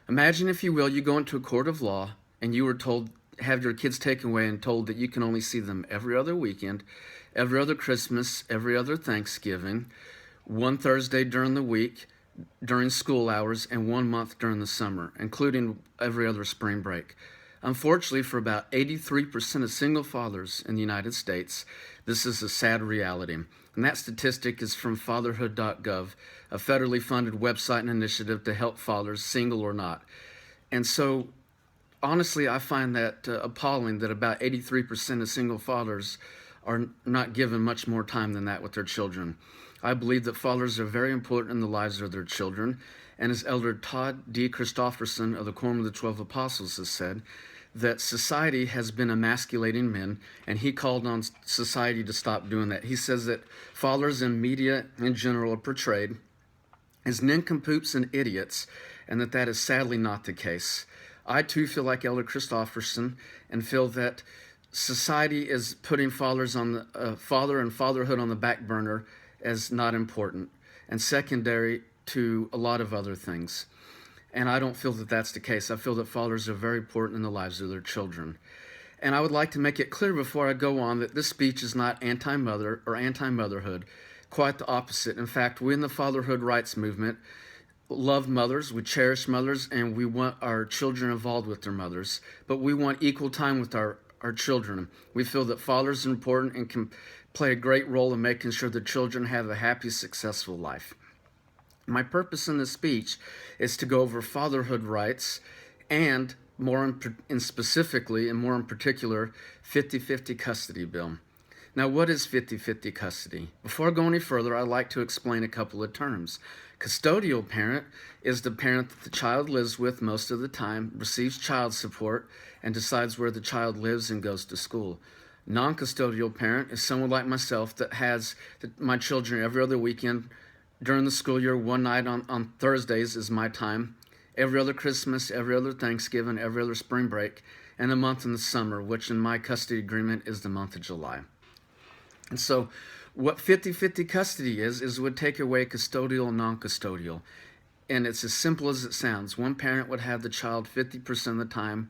Imagine, if you will, you go into a court of law and you were told, have your kids taken away and told that you can only see them every other weekend, every other Christmas, every other Thanksgiving, one Thursday during the week, during school hours, and 1 month during the summer, including every other spring break. Unfortunately, for about 83% of single fathers in the United States, this is a sad reality. And that statistic is from fatherhood.gov, a federally funded website and initiative to help fathers, single or not. And so, honestly, I find that appalling that about 83% of single fathers are not given much more time than that with their children. I believe that fathers are very important in the lives of their children, and as Elder Todd D. Christofferson of the Quorum of the 12 Apostles has said, that society has been emasculating men, and he called on society to stop doing that. He says that fathers and media in general are portrayed as nincompoops and idiots, and that is sadly not the case. I too feel like Elder Christofferson and feel that society is putting fathers on the father and fatherhood on the back burner as not important and secondary to a lot of other things. And I don't feel that that's the case. I feel that fathers are very important in the lives of their children. And I would like to make it clear before I go on that this speech is not anti-mother or anti-motherhood. Quite the opposite. In fact, we in the fatherhood rights movement love mothers, we cherish mothers, and we want our children involved with their mothers. But we want equal time with our children. We feel that fathers are important and can play a great role in making sure the children have a happy, successful life. My purpose in this speech is to go over fatherhood rights and more specifically and more in particular, 50-50 custody bill. Now, what is 50-50 custody? Before I go any further, I'd like to explain a couple of terms. Custodial parent is the parent that the child lives with most of the time, receives child support, and decides where the child lives and goes to school. Non-custodial parent is someone like myself that has my children every other weekend. During the school year, one night on Thursdays is my time. Every other Christmas, every other Thanksgiving, every other spring break, and a month in the summer, which in my custody agreement is the month of July. And so what 50-50 custody is would take away custodial and non-custodial. And it's as simple as it sounds. One parent would have the child 50% of the time.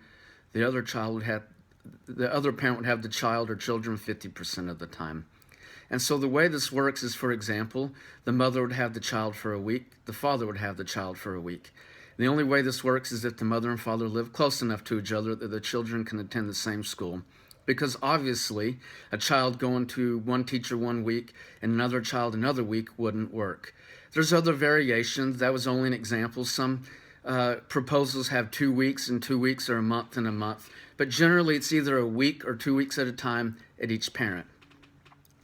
The other parent would have the child or children 50% of the time. And so the way this works is, for example, the mother would have the child for a week, the father would have the child for a week. The only way this works is if the mother and father live close enough to each other that the children can attend the same school. Because obviously, a child going to one teacher one week and another child another week wouldn't work. There's other variations. That was only an example. Some proposals have 2 weeks and 2 weeks, or a month and a month. But generally, it's either a week or 2 weeks at a time at each parent.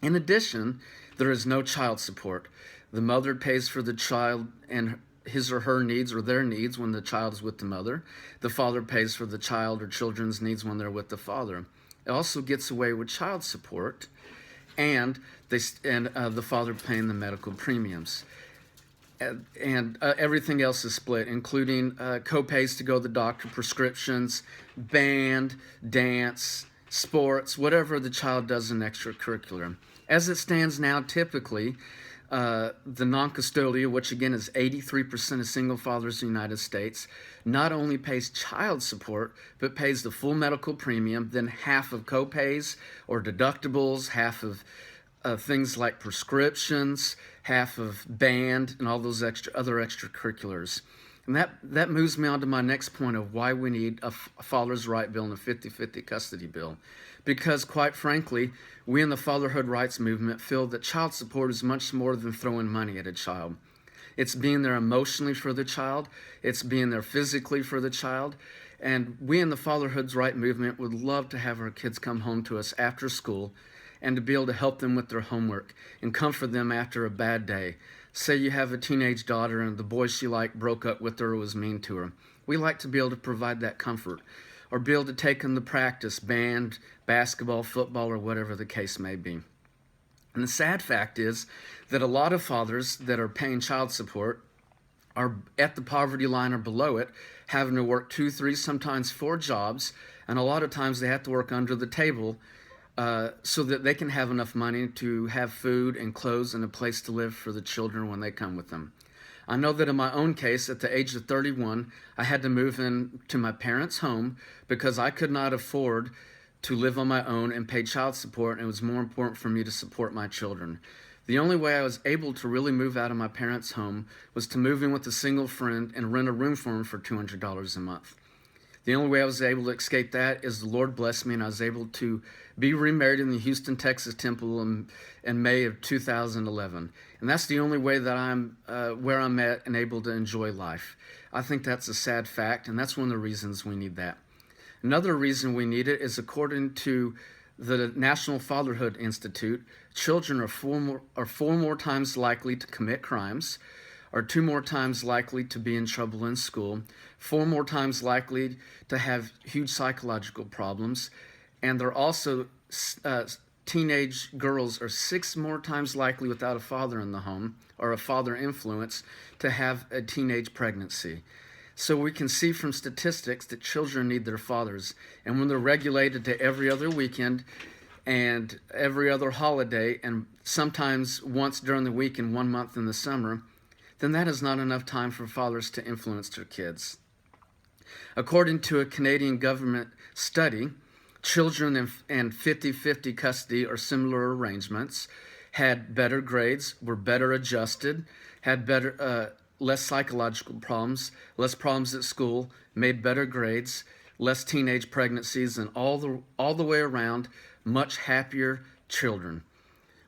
In addition, there is no child support. The mother pays for the child and his or her needs or their needs when the child is with the mother. The father pays for the child or children's needs when they're with the father. It also gets away with child support and the father paying the medical premiums. And everything else is split, including co-pays to go to the doctor, prescriptions, band, dance, sports, whatever the child does in extracurricular. As it stands now, typically, the non-custodial, which again is 83% of single fathers in the United States, not only pays child support, but pays the full medical premium, then half of co-pays or deductibles, half of things like prescriptions, half of band, and all those other extracurriculars. And that moves me on to my next point of why we need a father's right bill and a 50-50 custody bill. Because quite frankly, we in the fatherhood rights movement feel that child support is much more than throwing money at a child. It's being there emotionally for the child. It's being there physically for the child. And we in the fatherhood rights movement would love to have our kids come home to us after school and to be able to help them with their homework and comfort them after a bad day. Say you have a teenage daughter and the boy she liked broke up with her or was mean to her. We like to be able to provide that comfort, or be able to take them to practice, band, basketball, football, or whatever the case may be. And the sad fact is that a lot of fathers that are paying child support are at the poverty line or below it, having to work 2, 3, sometimes 4 jobs, and a lot of times they have to work under the table so that they can have enough money to have food and clothes and a place to live for the children when they come with them. I know that in my own case, at the age of 31, I had to move into my parents' home because I could not afford to live on my own and pay child support, and it was more important for me to support my children. The only way I was able to really move out of my parents' home was to move in with a single friend and rent a room for him for $200 a month. The only way I was able to escape that is the Lord blessed me, and I was able to be remarried in the Houston, Texas temple in May of 2011. And that's the only way that I'm where I'm at and able to enjoy life. I think that's a sad fact, and that's one of the reasons we need that. Another reason we need it is according to the National Fatherhood Institute, children are four more times likely to commit crimes, are 2 more times likely to be in trouble in school, 4 more times likely to have huge psychological problems, and they're also teenage girls are 6 more times likely without a father in the home or a father influence to have a teenage pregnancy. So we can see from statistics that children need their fathers, and when they're regulated to every other weekend and every other holiday, and sometimes once during the week and 1 month in the summer, then that is not enough time for fathers to influence their kids. According to a Canadian government study, children in 50-50 custody or similar arrangements had better grades, were better adjusted, had less psychological problems, less problems at school, made better grades, less teenage pregnancies, and all the way around, much happier children.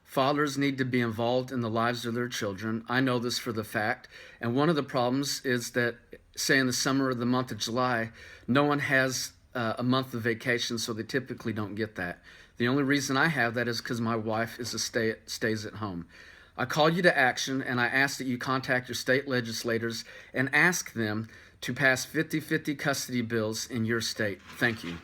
Fathers need to be involved in the lives of their children. I know this for the fact. And one of the problems is that, say in the summer or the month of July, no one has a month of vacation, so they typically don't get that. The only reason I have that is because my wife stays at home. I call you to action, and I ask that you contact your state legislators and ask them to pass 50-50 custody bills in your state. Thank you.